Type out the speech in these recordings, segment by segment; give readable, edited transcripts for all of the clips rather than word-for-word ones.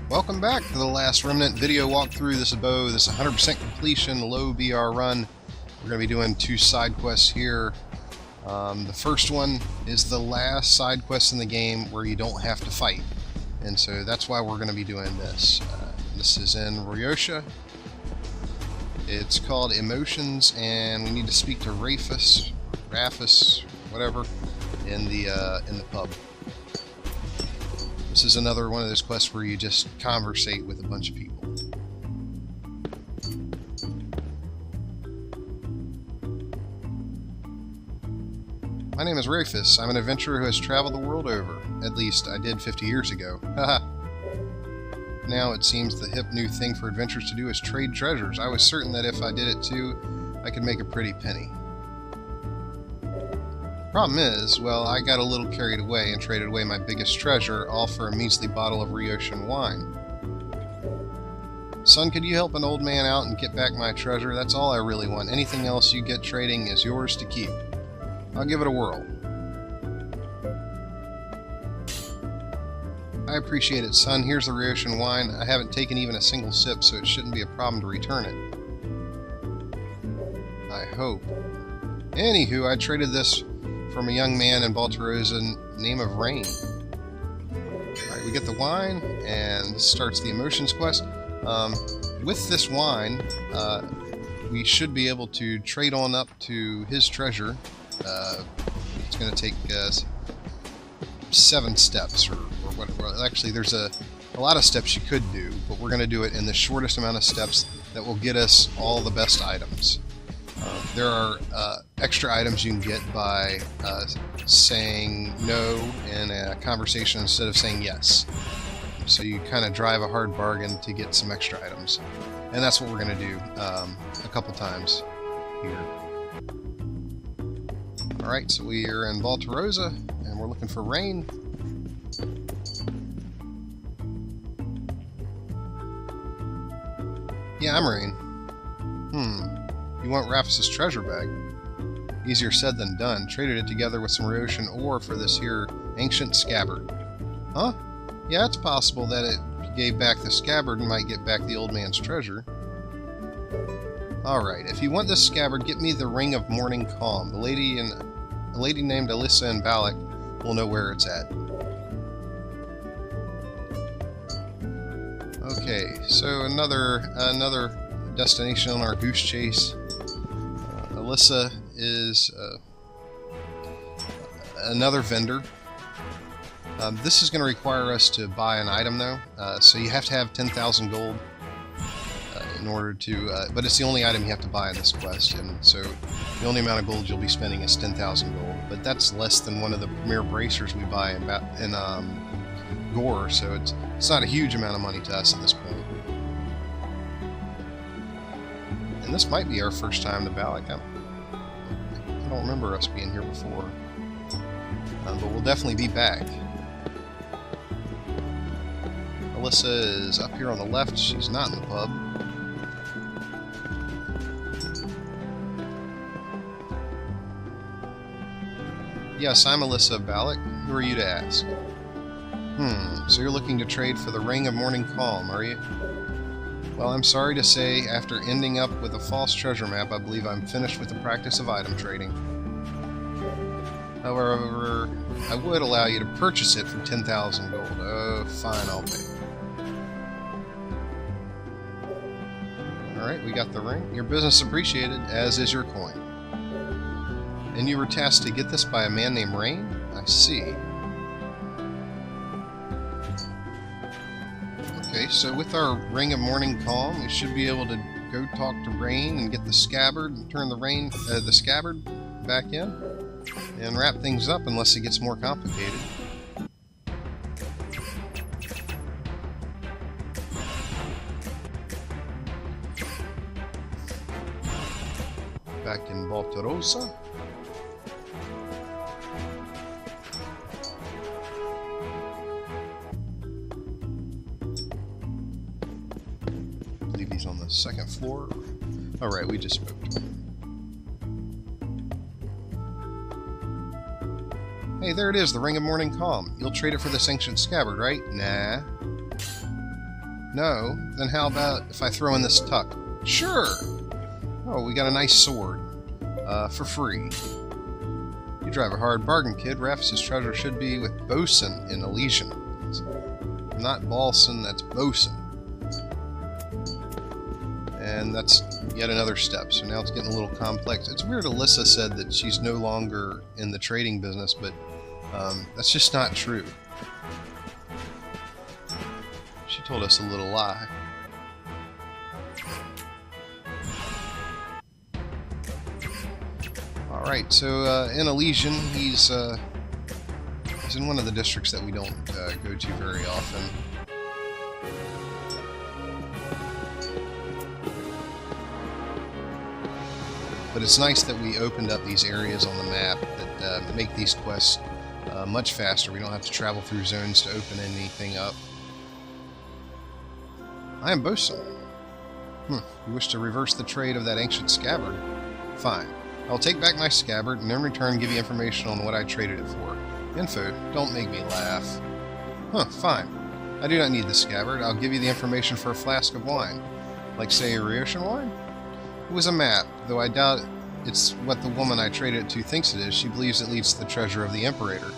Welcome back to the Last Remnant video walkthrough. This is Bo. This is 100% completion, low BR run. We're going to be doing 2 side quests here. The first one is the last side quest in the game where you don't have to fight. And so that's why we're going to be doing this. This is in Ryoshia. It's called Emotions, and we need to speak to Rafus, whatever, in the pub. This is another one of those quests where you just conversate with a bunch of people. My name is Rafus. I'm an adventurer who has traveled the world over. At least, I did 50 years ago. Haha. Now it seems the hip new thing for adventurers to do is trade treasures. I was certain that if I did it too, I could make a pretty penny. Problem is, well, I got a little carried away and traded away my biggest treasure, all for a measly bottle of Ryoshan wine. Son, could you help an old man out and get back my treasure? That's all I really want. Anything else you get trading is yours to keep. I'll give it a whirl. I appreciate it, son. Here's the Ryoshan wine. I haven't taken even a single sip, so it shouldn't be a problem to return it. I hope. Anywho, I traded this from a young man in Baltarosa, name of Rain. Alright, we get the wine, and this starts the Emotions quest. With this wine, we should be able to trade on up to his treasure. It's going to take 7 steps, or whatever. Well, actually, there's a lot of steps you could do, but we're going to do it in the shortest amount of steps that will get us all the best items. There are extra items you can get by saying no in a conversation instead of saying yes. So you kind of drive a hard bargain to get some extra items. And that's what we're going to do a couple times here. Alright, so we are in Baltarosa, and we're looking for Rain. Yeah, I'm Rain. You want Rafus' treasure bag? Easier said than done. Traded it together with some Ryoshan ore for this here ancient scabbard. Huh? Yeah, it's possible that it gave back the scabbard and might get back the old man's treasure. Alright, if you want this scabbard, get me the Ring of Morning Calm. A lady named Alyssa in Balak will know where it's at. Okay, so another destination on our goose chase. Alyssa is another vendor. This is going to require us to buy an item, though. So you have to have 10,000 gold in order to... but it's the only item you have to buy in this quest, and so the only amount of gold you'll be spending is 10,000 gold. But that's less than one of the premier bracers we buy in Gore, so it's not a huge amount of money to us at this point. And this might be our first time to Balak. I don't remember us being here before. But we'll definitely be back. Alyssa is up here on the left. She's not in the pub. Yes, I'm Alyssa of Balak. Who are you to ask? So you're looking to trade for the Ring of Morning Calm, are you? Well, I'm sorry to say, after ending up with a false treasure map, I believe I'm finished with the practice of item trading. However, I would allow you to purchase it for 10,000 gold. Oh, fine, I'll pay. Alright, we got the ring. Your business appreciated, as is your coin. And you were tasked to get this by a man named Rain? I see. Okay, so with our Ring of Morning Calm, we should be able to go talk to Rain and get the scabbard and turn the scabbard back in and wrap things up unless it gets more complicated. Back in Baltarosa. I believe he's on the 2nd floor. Alright, we just spoke to him. Hey, there it is, the Ring of Morning Calm. You'll trade it for this ancient scabbard, right? Nah. No? Then how about if I throw in this tuck? Sure! Oh, we got a nice sword. For free. You drive a hard bargain, kid. Rafis' treasure should be with Bosun in Elysian. Not Balson, that's Bosun. And that's yet another step, so now it's getting a little complex. It's weird Alyssa said that she's no longer in the trading business, but that's just not true. She told us a little lie. Alright, so in Elysian, he's in one of the districts that we don't go to very often. But it's nice that we opened up these areas on the map that make these quests much faster. We don't have to travel through zones to open anything up. I am Bosun. You wish to reverse the trade of that ancient scabbard? Fine. I'll take back my scabbard and in return give you information on what I traded it for. Info? Don't make me laugh. Fine. I do not need the scabbard. I'll give you the information for a flask of wine. Like, say, Rhaetian wine? It was a map, though I doubt it's what the woman I traded it to thinks it is. She believes it leads to the treasure of the Imperator.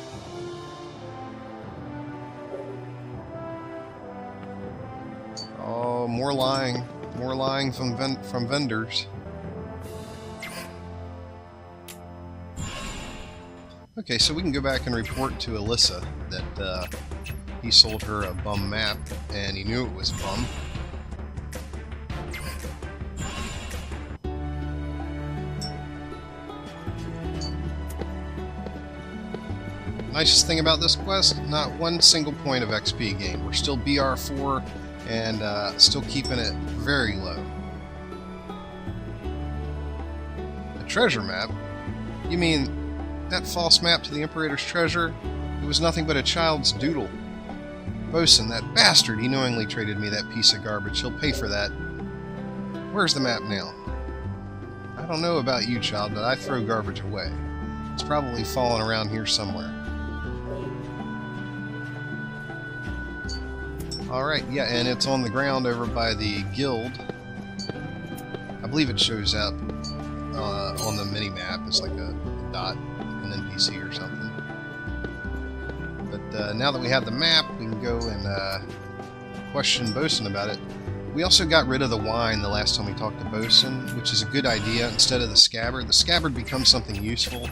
Oh, more lying. More lying from vendors. Okay, so we can go back and report to Alyssa that he sold her a bum map, and he knew it was bum. Nicest thing about this quest, not one single point of XP gained. We're still BR4 and still keeping it very low. A treasure map? You mean that false map to the Imperator's treasure? It was nothing but a child's doodle. Bosun, that bastard, he knowingly traded me that piece of garbage. He'll pay for that. Where's the map now? I don't know about you, child, but I throw garbage away. It's probably fallen around here somewhere. Alright, yeah, and it's on the ground over by the guild. I believe it shows up on the mini-map. It's like a dot, an NPC or something. But now that we have the map, we can go and question Bosun about it. We also got rid of the wine the last time we talked to Bosun, which is a good idea. Instead of the scabbard becomes something useful.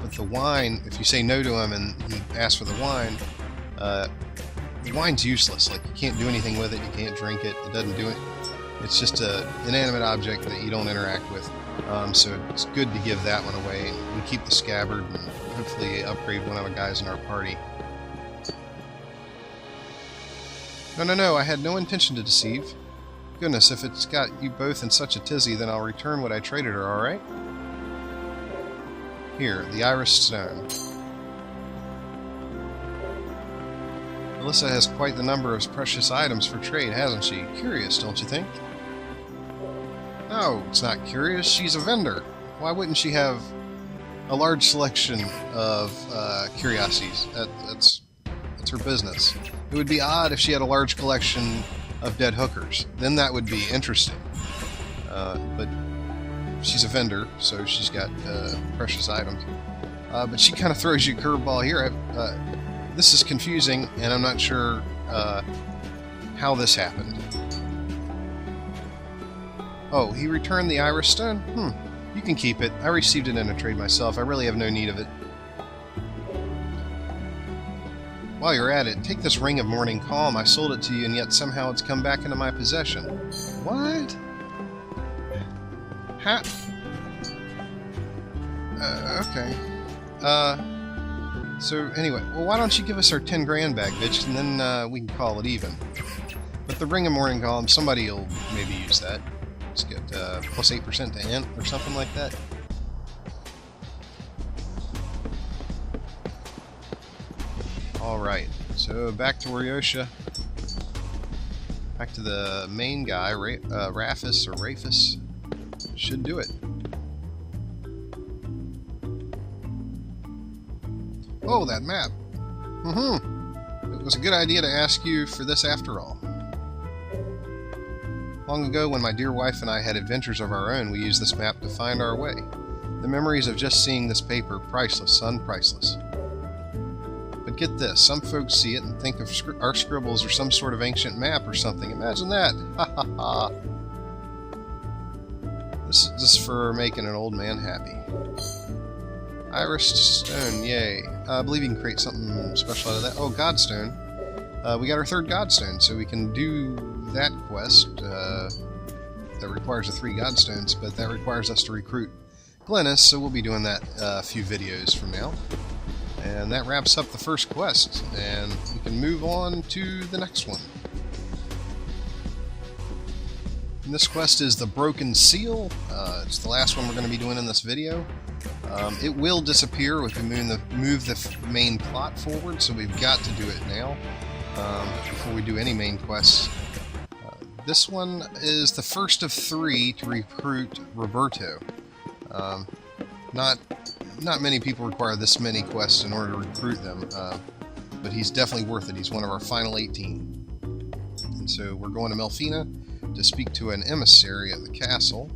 But the wine, if you say no to him and he asks for the wine's useless. Like, you can't do anything with it, you can't drink it, it doesn't do it. It's just an inanimate object that you don't interact with. So it's good to give that one away. We keep the scabbard and hopefully upgrade one of the guys in our party. No, I had no intention to deceive. Goodness, if it's got you both in such a tizzy, then I'll return what I traded her, alright? Here, the Iris Stone. Alyssa has quite the number of precious items for trade, hasn't she? Curious, don't you think? No, it's not curious. She's a vendor. Why wouldn't she have a large selection of curiosities? That's her business. It would be odd if she had a large collection of dead hookers. Then that would be interesting. But she's a vendor, so she's got precious items. But she kind of throws you a curveball here. This is confusing, and I'm not sure how this happened. Oh, he returned the Iris Stone? You can keep it. I received it in a trade myself. I really have no need of it. While you're at it, take this Ring of Morning Calm. I sold it to you, and yet somehow it's come back into my possession. What? How? Okay. So anyway, well, why don't you give us our 10 grand back, bitch, and then we can call it even. But the Ring of Morning Calm, somebody will maybe use that. Let's get plus 8% to int or something like that. Alright, so back to Rhaetian. Back to the main guy, Rafis or Rafis. Should do it. Oh, that map. It was a good idea to ask you for this after all. Long ago, when my dear wife and I had adventures of our own, we used this map to find our way. The memories of just seeing this paper, priceless, son, priceless. But get this, some folks see it and think of our scribbles or some sort of ancient map or something. Imagine that! Ha ha ha! This is for making an old man happy. Iris stone, yay. I believe you can create something special out of that. Oh, Godstone. We got our third Godstone, so we can do that quest. That requires the 3 Godstones, but that requires us to recruit Glennis, so we'll be doing that a few videos from now. And that wraps up the first quest, and we can move on to the next one. And this quest is the Broken Seal. It's the last one we're going to be doing in this video. It will disappear if we move the main plot forward, so we've got to do it now before we do any main quests. This one is the first of 3 to recruit Roberto. Not many people require this many quests in order to recruit them, but he's definitely worth it. He's one of our final 18. And so we're going to Melfina to speak to an emissary at the castle.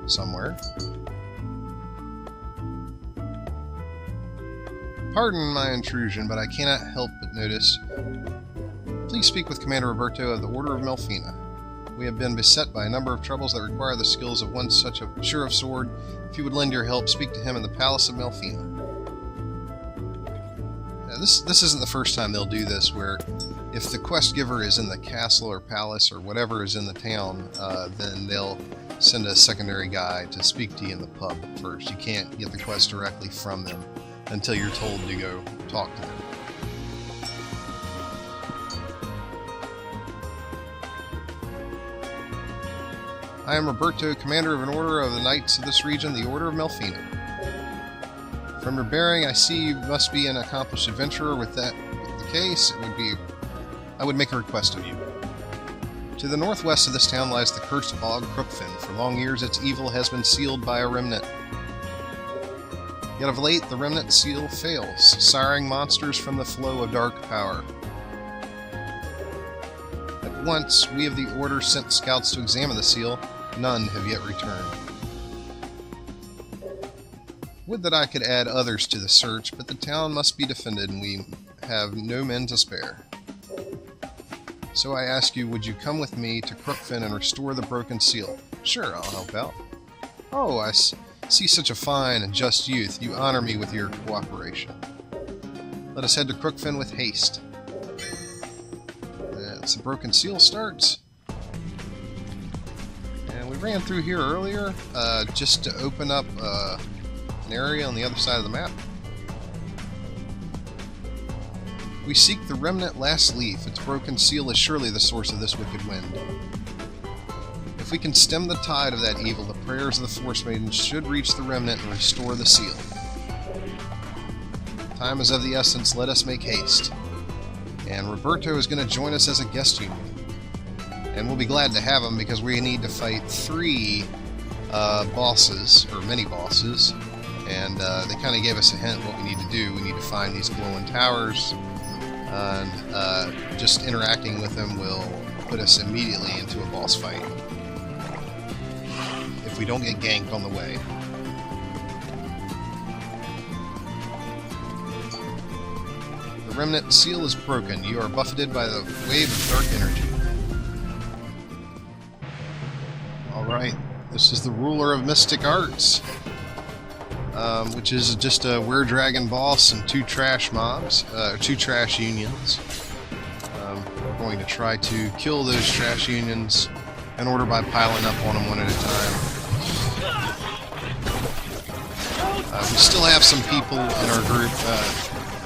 Somewhere. Pardon my intrusion, but I cannot help but notice. Please speak with Commander Roberto of the Order of Melfina. We have been beset by a number of troubles that require the skills of one such a sure of sword. If you would lend your help, speak to him in the Palace of Melfina. Now, this isn't the first time they'll do this, where if the quest giver is in the castle or palace or whatever is in the town, then they'll send a secondary guy to speak to you in the pub first. You can't get the quest directly from them until you're told to go talk to them. I am Roberto, commander of an order of the knights of this region, the Order of Melfina. From your bearing, I see you must be an accomplished adventurer. With the case, I would make a request of you. To the northwest of this town lies the cursed bog Crookfin. For long years, its evil has been sealed by a remnant. Yet of late, the remnant seal fails, siring monsters from the flow of dark power. At once, we of the Order sent scouts to examine the seal. None have yet returned. Would that I could add others to the search, but the town must be defended and we have no men to spare. So I ask you, would you come with me to Crookfin and restore the broken seal? Sure, I'll help out. Oh, I see such a fine and just youth. You honor me with your cooperation. Let us head to Crookfin with haste. As the broken seal starts. And we ran through here earlier just to open up an area on the other side of the map. We seek the remnant last leaf. Its broken seal is surely the source of this wicked wind. If we can stem the tide of that evil, the prayers of the Force Maidens should reach the remnant and restore the seal. Time is of the essence. Let us make haste. And Roberto is going to join us as a guest union. And we'll be glad to have him because we need to fight 3 bosses, or mini-bosses. And they kind of gave us a hint what we need to do. We need to find these glowing towers. And just interacting with them will put us immediately into a boss fight. If we don't get ganked on the way. The remnant seal is broken. You are buffeted by the wave of dark energy. Alright, this is the ruler of mystic arts. Which is just a were-dragon boss and 2 trash mobs, 2 trash unions. We're going to try to kill those trash unions in order by piling up on them one at a time. We still have some people in our group,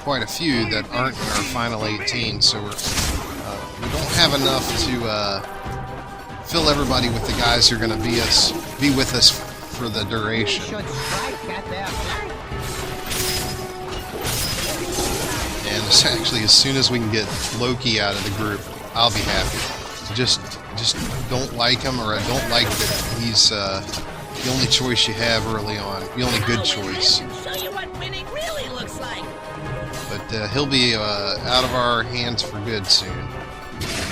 quite a few, that aren't in our final 18, so we don't have enough to fill everybody with the guys who are going to be with us for the duration. And actually, as soon as we can get Loki out of the group, I'll be happy. Just don't like him, or I don't like that he's the only choice you have early on, the only good choice. Show you what winning really looks like. But he'll be out of our hands for good soon.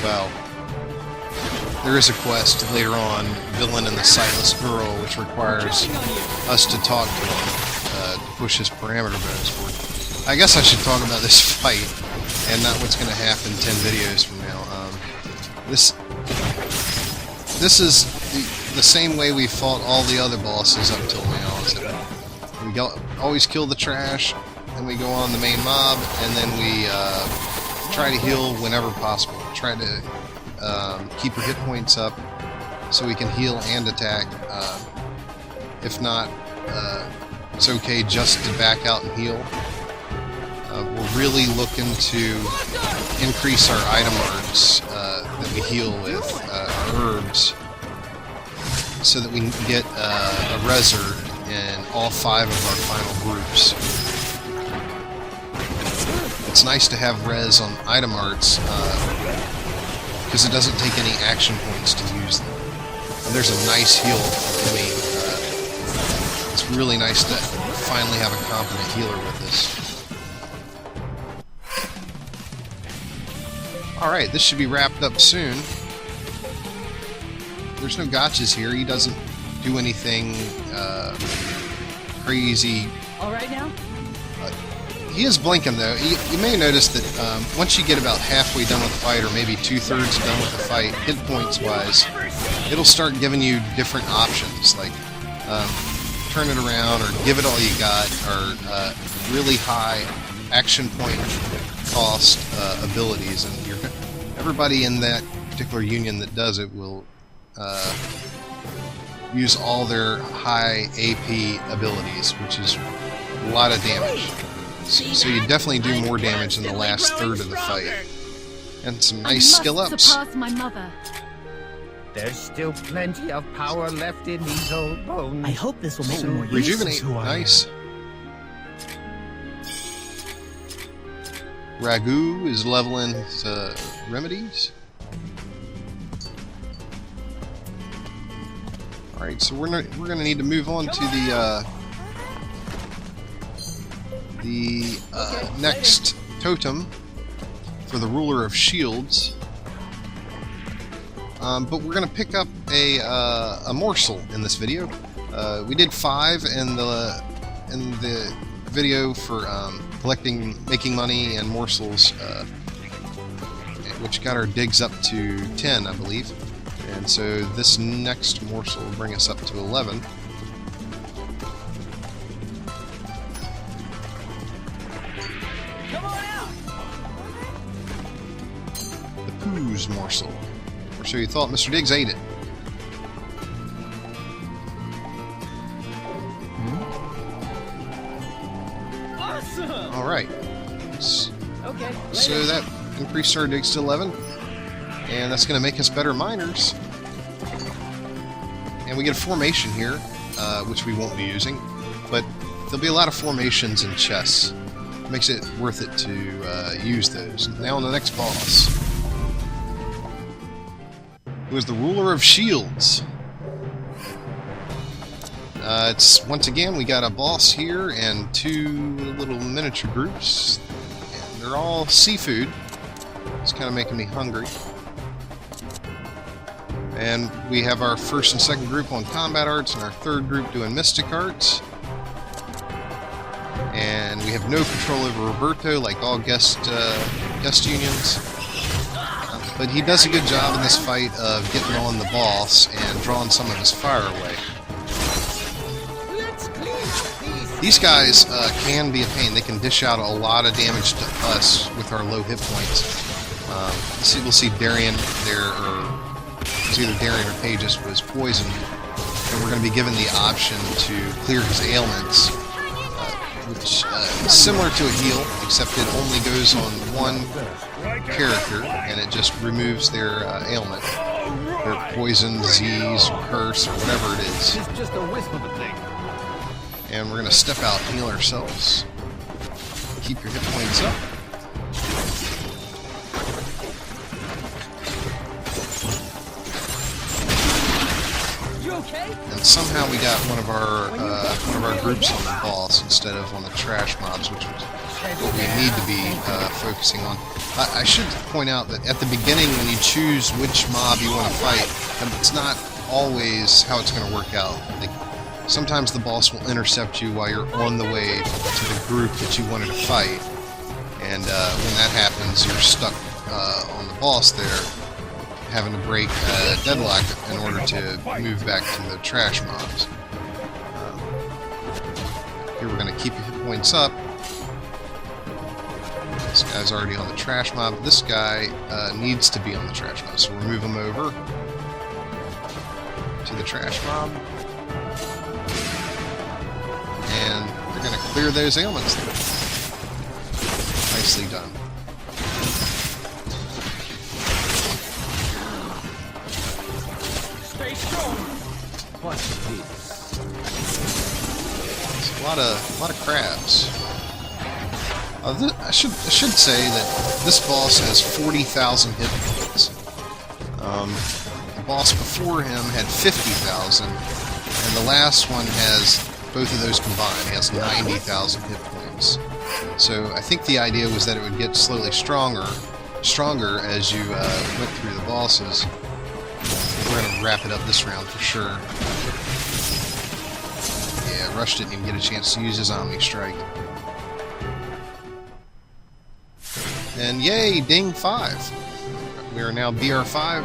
well. There is a quest later on, Villain and the Sightless Girl, which requires us to talk to him to push his parameter bonus forward. I guess I should talk about this fight and not what's going to happen 10 videos from now. This is the same way we fought all the other bosses up till now. Is that we always kill the trash, then we go on the main mob, and then we try to heal whenever possible. Try to keep your hit points up so we can heal and attack. If not, it's okay just to back out and heal. We're really looking to increase our item arts that we heal with herbs, so that we can get a reser in all 5 of our final groups. It's nice to have res on item arts because it doesn't take any action points to use them. And there's a nice heal for me. It's really nice to finally have a competent healer with this. Alright, this should be wrapped up soon. There's no gotchas here. He doesn't do anything crazy. Alright now? He is blinking though. You may notice that once you get about halfway done with the fight, or maybe 2/3 done with the fight, hit points wise, it'll start giving you different options, like turn it around, or give it all you got, or really high action point cost abilities, and everybody in that particular union that does it will use all their high AP abilities, which is a lot of damage. So you definitely do more damage in the last third of the fight. And some nice skill ups. Surpass my mother. There's still plenty of power left in these old bones. I hope this will make me more Rejuvenate. Nice. Ragu is leveling his remedies. Alright, so we're gonna need to move on to the next totem for the Ruler of Shields. But we're gonna pick up a morsel in this video. We did 5 in the video for making money and morsels, which got our digs up to 10, I believe. And so this next morsel will bring us up to 11. Come on out. The Pooh's morsel. Or so you thought. Mr. Diggs ate it. Awesome. Alright. Okay. So that increased our digs to 11. And that's going to make us better miners. And we get a formation here, which we won't be using. But there'll be a lot of formations in chests. It makes it worth it to use those. Now on the next boss, who is the Ruler of Shields. It's once again, we got a boss here and 2 little miniature groups. And they're all seafood. It's kind of making me hungry. And we have our first and second group on combat arts, and our third group doing mystic arts. And we have no control over Roberto, like all guest unions. But he does a good job in this fight of getting on the boss and drawing some of his fire away. These guys can be a pain. They can dish out a lot of damage to us with our low hit points. We'll see Darian there, or it's either Darian or Pages was poisoned, and we're going to be given the option to clear his ailments, which is similar to a heal, except it only goes on one character, and it just removes their ailment, their poison, disease, or curse, or whatever it is. It's just a wisp of a thing. And we're going to step out and heal ourselves. Keep your hit points up. You okay? and somehow we got one of our groups on the boss instead of on the trash mobs, which was what we need to be focusing on. I should point out that at the beginning, when you choose which mob you want to fight, it's not always how it's going to work out. Like, sometimes the boss will intercept you while you're on the way to the group that you wanted to fight, and when that happens, you're stuck on the boss there, having to break deadlock in order to move back to the trash mobs. Here we're going to keep your hit points up. This guy's already on the trash mob. This guy needs to be on the trash mob, so we'll move him over to the trash mob. And we're going to clear those ailments there. Nicely done. Stay strong. What's this? It's a lot of crabs. I should say that this boss has 40,000 hit points. The boss before him had 50,000, and the last one has both of those combined. He has 90,000 hit points. So I think the idea was that it would get slowly stronger as you went through the bosses. We're going to wrap it up this round for sure. Yeah, Rush didn't even get a chance to use his Omni Strike. And yay, ding 5. We are now BR5.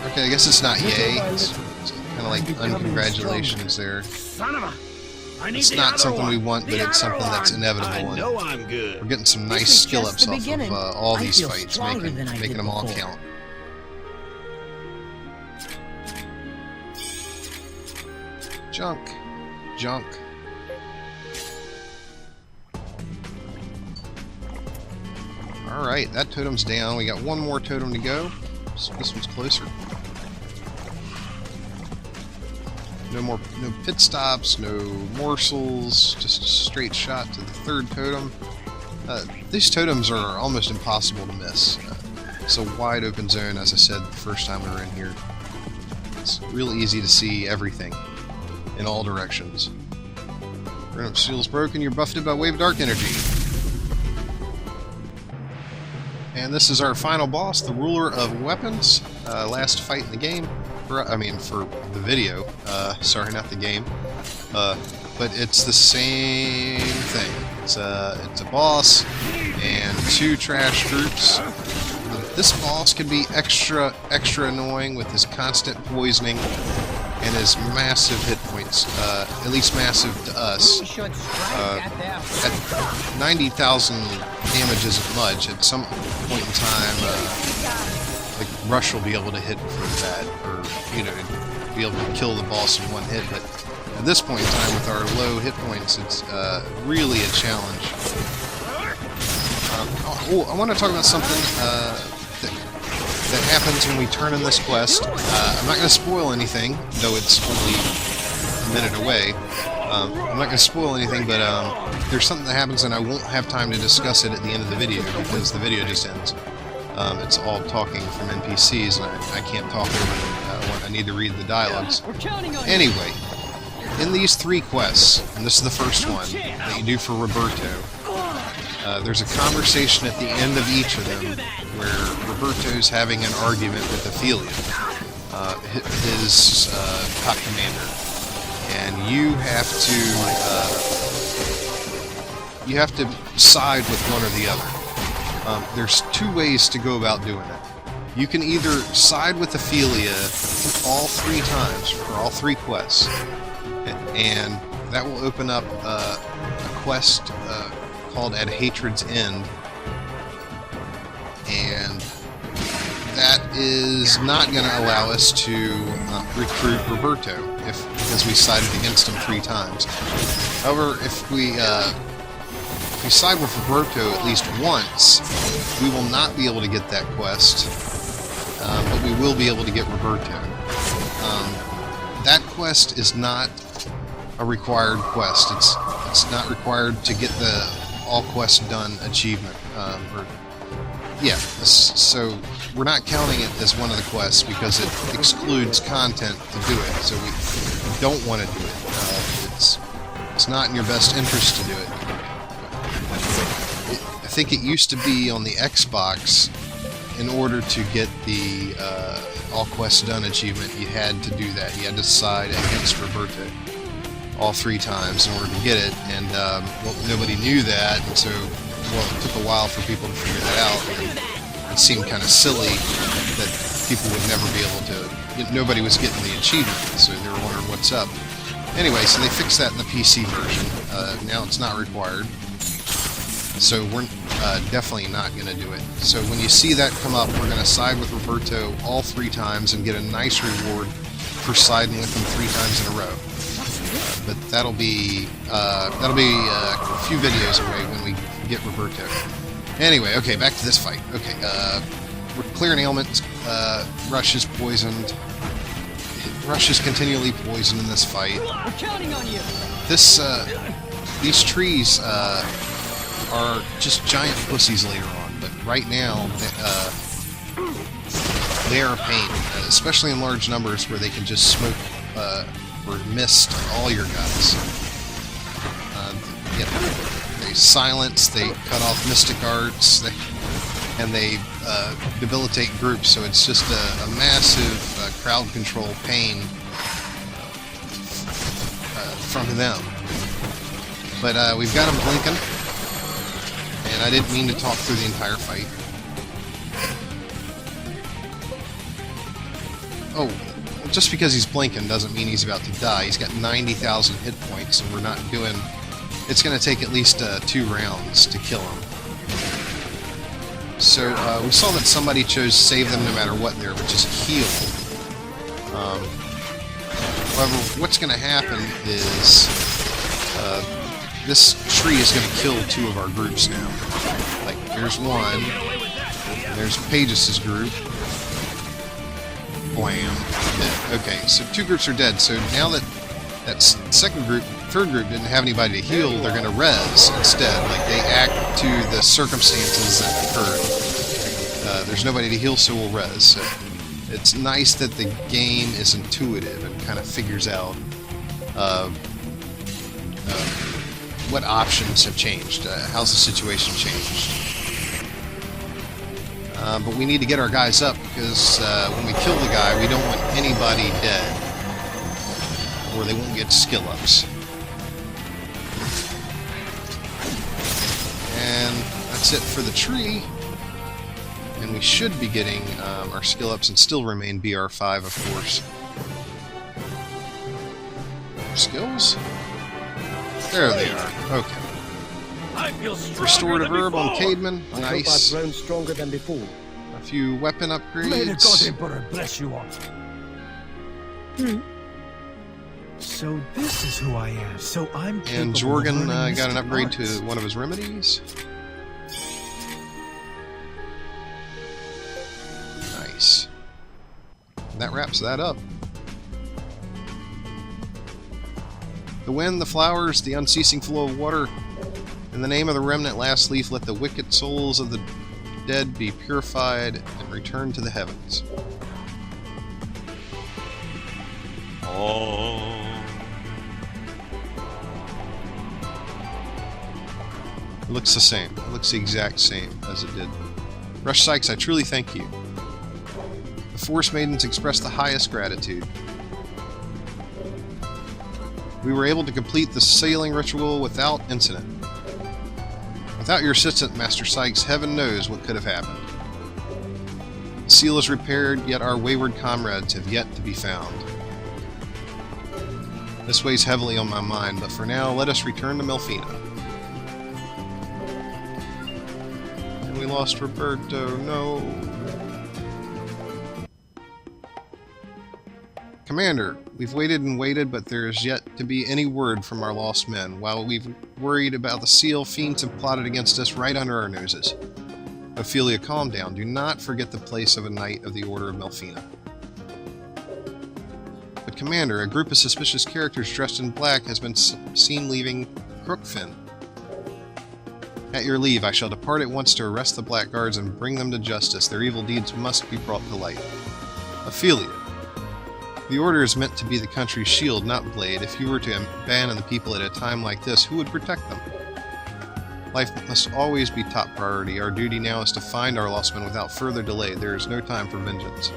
Okay, I guess it's not yay. It's kind of like uncongratulations there. It's not something we want, but it's something that's inevitable. And we're getting some nice skill ups off of all these fights, making them all count. Junk. Junk. Alright, that totem's down. We got one more totem to go. So this one's closer. No pit stops, no morsels, just a straight shot to the third totem. These totems are almost impossible to miss. It's a wide open zone, as I said the first time we were in here. It's really easy to see everything in all directions. Remnant Seal's broken, you're buffeted by Wave Dark Energy. And this is our final boss, the Ruler of Weapons. Last fight in the game. For the video. Sorry, not the game. But it's the same thing. It's a boss and 2 trash groups. This boss can be extra annoying with his constant poisoning and his massive hit points. At least massive to us. At 90,000 damage isn't much. At some point in time, like Rush will be able to hit for that, or be able to kill the boss in one hit. But at this point in time, with our low hit points, it's really a challenge. I want to talk about something that happens when we turn in this quest. I'm not going to spoil anything, though it's only a minute away. I'm not going to spoil anything, but there's something that happens and I won't have time to discuss it at the end of the video because the video just ends. It's all talking from NPCs and I can't talk over them. I need to read the dialogues. Anyway, in these 3 quests, and this is the first one that you do for Roberto, there's a conversation at the end of each of them where Roberto's having an argument with Ophelia, his top commander. And you have to side with one or the other. There's 2 ways to go about doing it. You can either side with Ophelia all 3 times for all 3 quests, and that will open up a quest called At Hatred's End, and that is not going to allow us to recruit Roberto because we sided against him 3 times. However, if we side with Roberto at least once, we will not be able to get that quest, but we will be able to get Roberto. That quest is not a required quest. It's not required to get the all quests done achievement. yeah, so we're not counting it as one of the quests because it excludes content to do it. So we don't want to do it. It's not in your best interest to do it. I think it used to be on the Xbox. In order to get the All Quests Done achievement, you had to do that. You had to side against Roberto all 3 times in order to get it, and well, nobody knew that, and so, well, it took a while for people to figure that out, and it seemed kind of silly that people would never be able to, nobody was getting the achievement, so they were wondering what's up. Anyway, so they fixed that in the PC version. Now it's not required. So we're definitely not going to do it. So when you see that come up, we're going to side with Roberto all 3 times and get a nice reward for siding with him 3 times in a row. But that'll be a few videos away when we get Roberto. Anyway, okay, back to this fight. Okay, we're clearing ailments. Rush is poisoned. Rush is continually poisoned in this fight. We're counting on you. These trees are just giant pussies later on, but right now they are a pain, especially in large numbers where they can just smoke or mist all your guys. Yep. They silence, they cut off mystic arts, and they debilitate groups, so it's just a massive crowd control pain from them. But we've got them blinking. And I didn't mean to talk through the entire fight. Oh, just because he's blinking doesn't mean he's about to die. He's got 90,000 hit points, and we're not doing... It's going to take at least 2 rounds to kill him. So, we saw that somebody chose save them no matter what there, which is heal. However, what's going to happen is... this tree is going to kill 2 of our groups now. Like, there's one. There's Pages' group. Blam. Dead. Okay, so 2 groups are dead. So now that second group, third group didn't have anybody to heal, they're going to res instead. Like, they act to the circumstances that occurred. There's nobody to heal, so we'll res. So it's nice that the game is intuitive and kind of figures out what options have changed, how's the situation changed. But we need to get our guys up, because when we kill the guy, we don't want anybody dead, or they won't get skill ups. And that's it for the tree, and we should be getting our skill ups and still remain BR5, of course. Skills? There they are. Okay. Restorative herb on Cademan. Nice. I hope I've grown stronger than before. A few weapon upgrades. May the God Emperor bless you all. So this is who I am. So I'm capable And of Jorgen learning got an mystic upgrade to arts. one of his remedies. Nice. And that wraps that up. The wind, the flowers, the unceasing flow of water. In the name of the remnant last leaf, let the wicked souls of the dead be purified and return to the heavens. Oh. It looks the same. It looks the exact same as it did. Rush Sykes, I truly thank you. The Force Maidens express the highest gratitude. We were able to complete the sailing ritual without incident. Without your assistant, Master Sykes, heaven knows what could have happened. The seal is repaired, yet our wayward comrades have yet to be found. This weighs heavily on my mind, but for now, let us return to Melfina. And we lost Roberto, no. Commander, we've waited and waited, but there is yet to be any word from our lost men. While we've worried about the seal, fiends have plotted against us right under our noses. Ophelia, calm down. Do not forget the place of a knight of the Order of Melfina. But Commander, a group of suspicious characters dressed in black has been seen leaving Crookfin. At your leave, I shall depart at once to arrest the blackguards and bring them to justice. Their evil deeds must be brought to light. Ophelia. The Order is meant to be the country's shield, not blade. If you were to abandon the people at a time like this, who would protect them? Life must always be top priority. Our duty now is to find our lost men without further delay. There is no time for vengeance.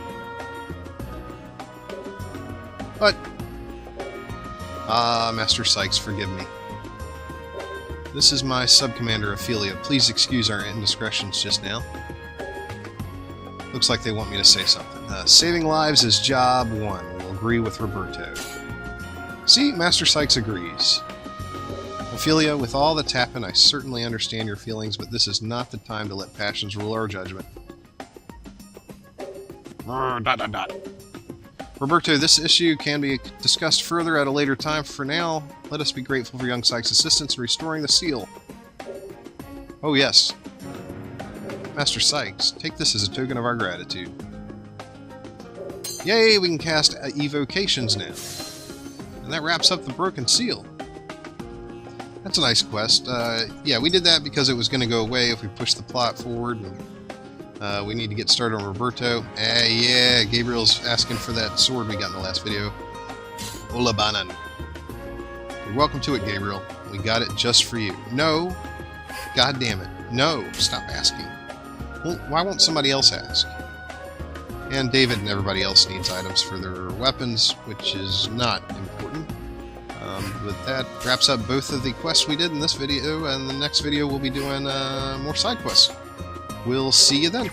But... Master Sykes, forgive me. This is my sub-commander, Ophelia. Please excuse our indiscretions just now. Looks like they want me to say something. Saving lives is job one. We'll agree with Roberto. See, Master Sykes agrees. Ophelia, with all that's happened, I certainly understand your feelings, but this is not the time to let passions rule our judgment. Roberto, this issue can be discussed further at a later time. For now, let us be grateful for young Sykes' assistance in restoring the seal. Oh yes. Master Sykes, take this as a token of our gratitude. Yay, we can cast evocations now. And that wraps up the broken seal. That's a nice quest. Yeah, we did that because it was going to go away if we push the plot forward. And, we need to get started on Roberto. Yeah, Gabriel's asking for that sword we got in the last video. Olabanan. You're welcome to it, Gabriel. We got it just for you. No. God damn it. No. Stop asking. Well, why won't somebody else ask? And David and everybody else needs items for their weapons, which is not important. But that wraps up both of the quests we did in this video, and the next video we'll be doing more side quests. We'll see you then.